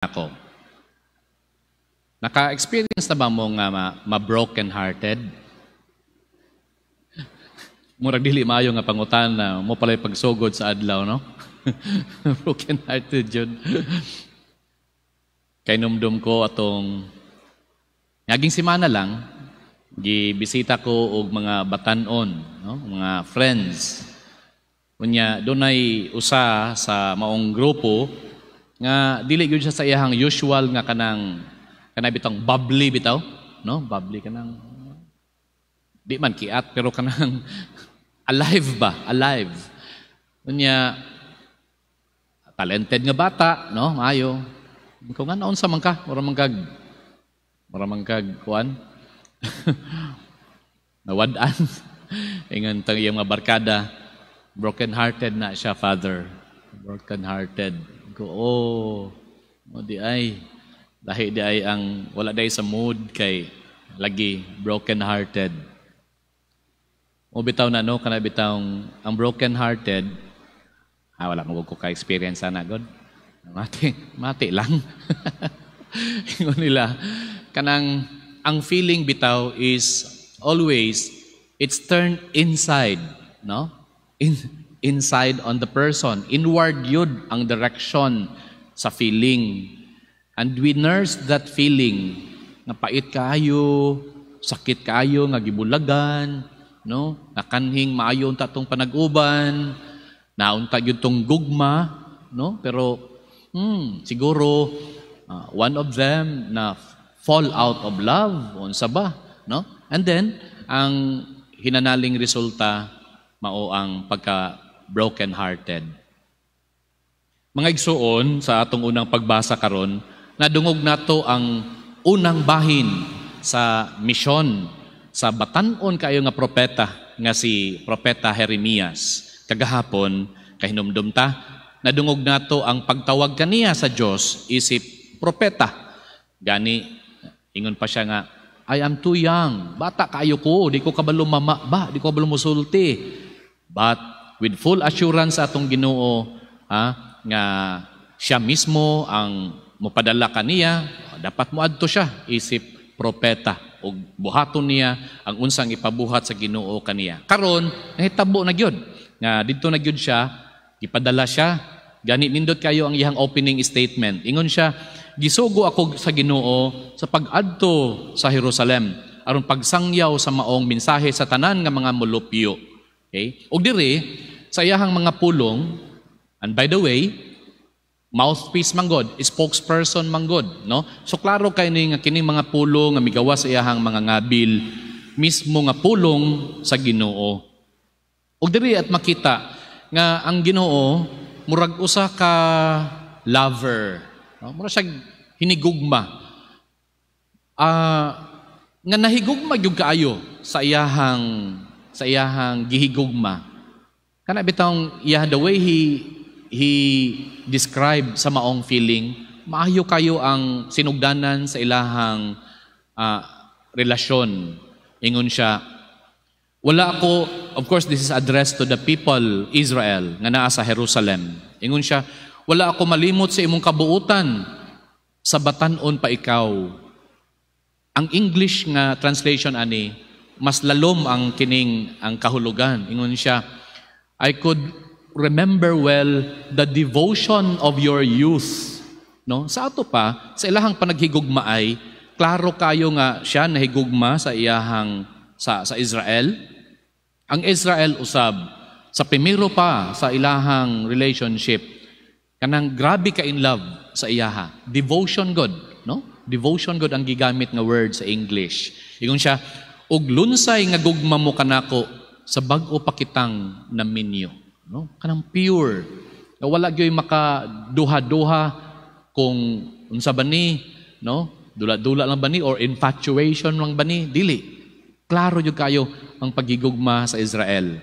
ako. Naka-experience na ba mo nga ma-broken-hearted? Murag dili maayo nga pangutan na mo pala'y pagsugod sa adlaw, no? Broken-hearted yun. Kay numdum ko atong ngaging simana lang, gibisita ko og mga batanon, no? Mga friends. Unya, dunay usa sa maong grupo nga dili gyud siya sa iyang usual nga kanang bitang bubbly bitaw, no? Bubbly kanang di man kiat pero kanang alive ba? Alive. Unya talented nga bata, no? Maayo. Kung nga naon sa man ka, mura man kag kuan. Nawad-an. Ingon tang iyang mga barkada, broken-hearted na siya, father. Broken-hearted. Mo di ay lahi di ay ang wala day sa mood kay lagi broken-hearted. Mo bitaw na no kana bitawng ang broken-hearted wala mo ko ka-experience ana god. Mati lang. Ingon nila kanang ang feeling bitaw is always it's turned inside, no? Inside on the person. Inward yun ang direction sa feeling. And we nurse that feeling. Nga pait kaayo, sakit kaayo, nga gibulagan, no? Nakanhing maayon tatong panag-uban, naunta yun tong gugma, no? Pero siguro one of them na fall out of love, unsa ba, no? And then, ang hinanaling resulta mao ang pagka broken-hearted. Mga igsuon sa atong unang pagbasa karon, nadungog nato ang unang bahin sa misyon sa batan-on kayo nga propeta nga si propeta Jeremias. Kagahapon kahinumdum ta, nadungog nato ang pagtawag kaniya sa Dios isip propeta. Gani ingon pa siya nga, I am too young. Bata kayo ko, di ko kabalo di ko kabalo musulti. But with full assurance atong Ginoo nga siya mismo ang mopadala kaniya, dapat moadto siya isip propeta ug buhaton niya ang unsang ipabuhat sa Ginoo kaniya. Karon nahitabo na gyud nga didto na gyud siya, ipadala siya. Gani nindot kayo ang iyang opening statement. Ingon siya, gisugo ako sa Ginoo sa pag-adto sa Jerusalem aron pagsangyaw sa maong mensahe sa tanan nga mga molupyo. Okay? Og diri sa iyahang mga pulong, and by the way, mouthpiece manggod, spokesperson manggod, no? So klaro kay ni nga kining mga pulong nga migawa sa iyahang mga ngabil mismo nga pulong sa Ginoo. Og diri at makita nga ang Ginoo murag usa ka lover, no? Murag siya hinigugma. Nga nahigugma gyud kaayo sa iyahang gihigugma. Kana bitang the way he described sa maong feeling, maayo kayo ang sinugdanan sa ilahang relasyon. Ingon siya, wala ako, of course this is addressed to the people Israel nga naa sa Jerusalem. Ingon siya, wala ako malimot sa imong kabuutan, sa batan-on pa ikaw. Ang English nga translation ani, mas lalom ang kahulugan. Ingon siya, I could remember well the devotion of your youth. No? Sa ato pa, sa ilahang panaghigugma ay, klaro kayo nga siya nahigugma sa iyahang sa Israel. Ang Israel usab, sa primero pa sa ilahang relationship, kanang grabe ka in love sa iyaha. Devotion God. No? Devotion God ang gigamit nga word sa English. Ingon siya, ug lunsay nga gugma mo kanako sa bag-o pa kitang naminyo, no? Kanang pure. Wala gyoy makaduha-duha kung unsa ba ni, no? Dula-dula lang ba ni or infatuation lang ba ni? Dili. Klaro jud kayo ang pagigugma sa Israel.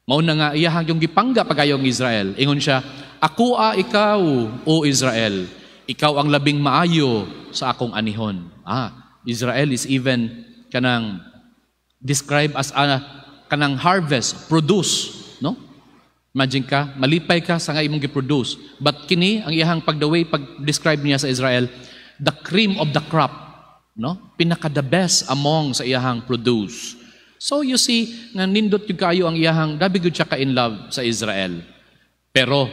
Mao na nga iyahang yung gipangga pagayong Israel. Ingon siya, ako ikaw, o Israel. Ikaw ang labing maayo sa akong anihon. Israel is even kanang describe as kanang harvest, produce, no? Imagine ka, malipay ka sa nga imong giproduce. But kini, ang iyahang pag-describe niya sa Israel, the cream of the crop. No? Pinaka the best among sa iyahang produce. So you see, nga nindot yung kayo ang iyahang, dabi good siya ka in love sa Israel. Pero,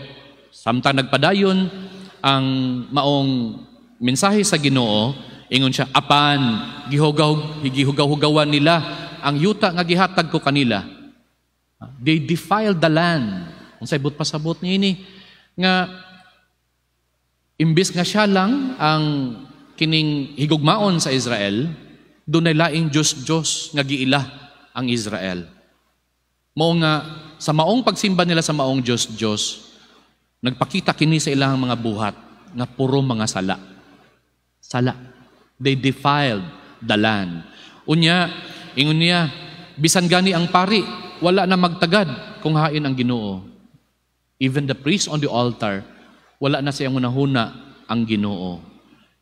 samtang nagpadayon, ang maong mensahe sa Ginoo, ingon siya, apan, gihugaw-hugawan nila, ang yuta nga gihatag ko kanila. They defiled the land. Kung sa ibut pasabot niya ini, nga imbis nga siya lang ang kining higugmaon sa Israel, doon ay laing Diyos nga giila ang Israel. Mao nga, sa maong pagsimba nila sa maong Diyos, nagpakita kini sa ilang mga buhat nga puro mga sala. Sala. They defiled the land. Unya, ingon niya, bisan gani ang pari, wala na magtagad kung hain ang Ginoo. Even the priest on the altar, wala na siyang unahuna ang Ginoo.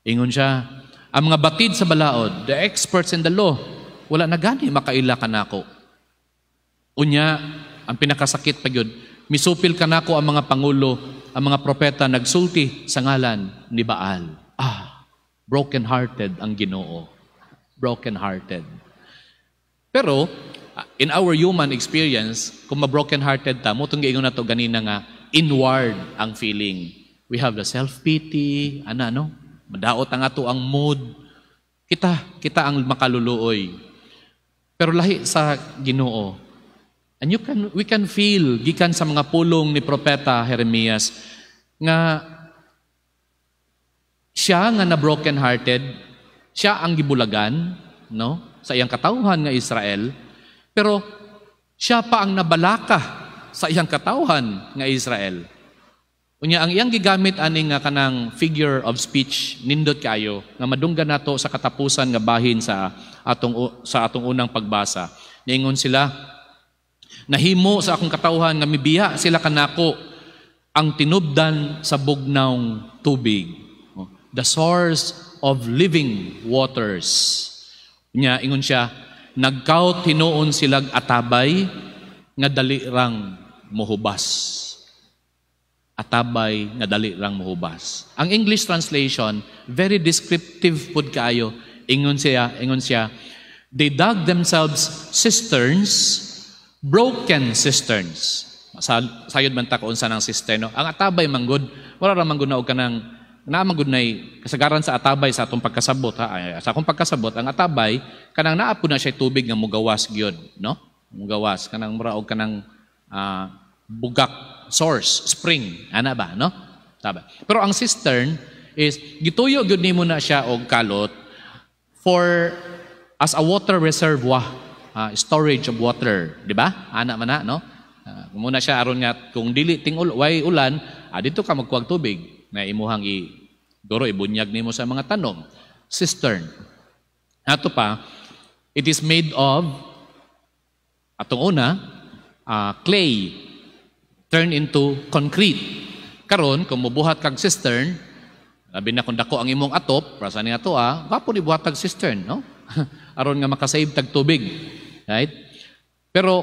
Ingon siya, ang mga batid sa balaod, the experts in the law, wala na gani makaila kanako. Unya, ang pinakasakit pa yun, misupil kanako ang mga pangulo, ang mga propeta nagsulti sa ngalan ni Baal. Broken-hearted ang Ginoo. Broken-hearted. Pero, in our human experience, kung ma-broken-hearted ta, mo itong giingon na to ganina nga, inward ang feeling. We have the self-pity, madaot ang ato ang mood. Kita ang makaluluoy. Pero lahi sa Ginoo. And we can feel, gikan sa mga pulong ni Propeta Jeremias, nga siya nga na broken-hearted, siya ang gibulagan, no? Sa iyang katawhan nga Israel, pero siya pa ang nabalaka sa iyang katawhan nga Israel. Unya ang iyang gigamit ani nga kanang figure of speech nindot kayo nga madunggan nato sa katapusan nga bahin sa atong unang pagbasa. Niingon sila, nahimo sa akong katawhan nga mibiya sila kanako ang tinubdan sa bugnawng tubig. The source of living waters. Nya ingon siya, nagkaut hinuon silag atabay nga dali rang mohubas. Atabay nga dali rang mohubas. Ang English translation, very descriptive pud kaayo. Ingon siya, they dug themselves cisterns, broken cisterns. Sayod man ta kung unsa nang cisterno. Ang atabay manggod, wala ra manggod na og kanang naamagod na'y kasagaran sa atabay sa atong pagkasabot. Sa akong pagkasabot, ang atabay, kanang naapod na siya tubig nga mugawas gyud, no? Mugawas, kanang muraog kanang bugak, source, spring, ana ba, no? Taba. Pero ang cistern is, gituyo gyud nimo na siya og kalot as a water reservoir, storage of water, di ba? Ana man na, no? Muna siya aron nga, kung dili tingul, way ulan, dito ka magkuwag tubig. Na imuhang ibunyag nimo sa mga tanom. Cistern. Ato pa, it is made of, atong una, clay turned into concrete. Karon, kung mubuhat kag cistern, labi na kung dako ang imong atop, para sa niya to, wapo ni buhat kag cistern, no? Aron nga makasave tag tubig. Right? Pero,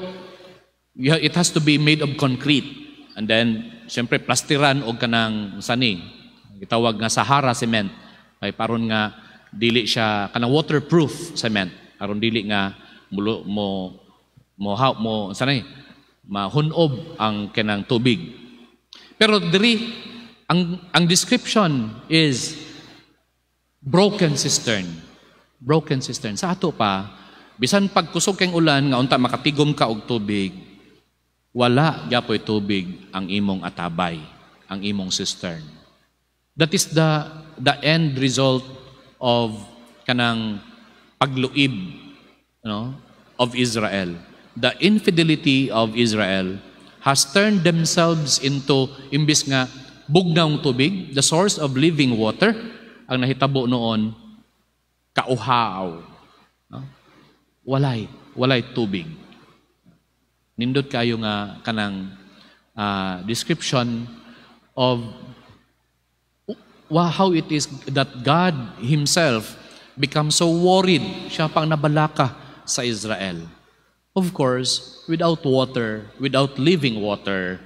it has to be made of concrete. And then, siyempre, plastiran o kanang sani. Gitawag nga Sahara cement. Ay paron nga, dili siya, kanang waterproof cement. Aron dili nga, mahunob ang kanang tubig. Pero diri, ang description is broken cistern. Broken cistern. Sa ato pa, bisan pagkusog kang ulan, nga unta makatigom ka og tubig, wala gyapoy tubig ang imong atabay, ang imong cistern. That is the end result of kanang pagluib, of Israel. The infidelity of Israel has turned themselves into, imbis nga bugnawng tubig, the source of living water, ang nahitabo noon, kauhaw. Walay tubig. Nindot kayo nga kanang description of how it is that God Himself becomes so worried. Siya pang nabalaka sa Israel. Of course, without water, without living water,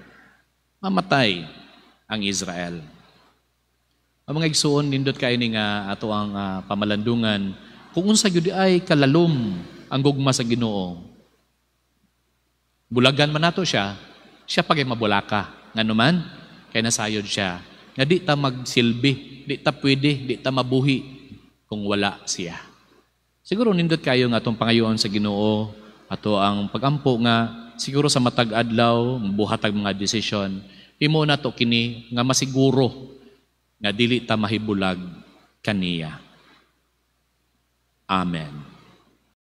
mamatay ang Israel. Ang mga igsoon nindot kay ni nga ato ang pamalandungan kung unsa gyud ay kalalom ang gugma sa Ginoo. Bulagan man nato siya pagay mabulaka. Nganuman kay nasayod siya nga di ta magsilbi, di ta pwede, di ta mabuhi kung wala siya. Siguro nindot kayo nga atong pangayoon sa Ginoo, ato ang pagampo nga siguro sa matag adlaw, buhatag mga desisyon, imo na to kini nga masiguro nga dili ta mahibulag kaniya. Amen.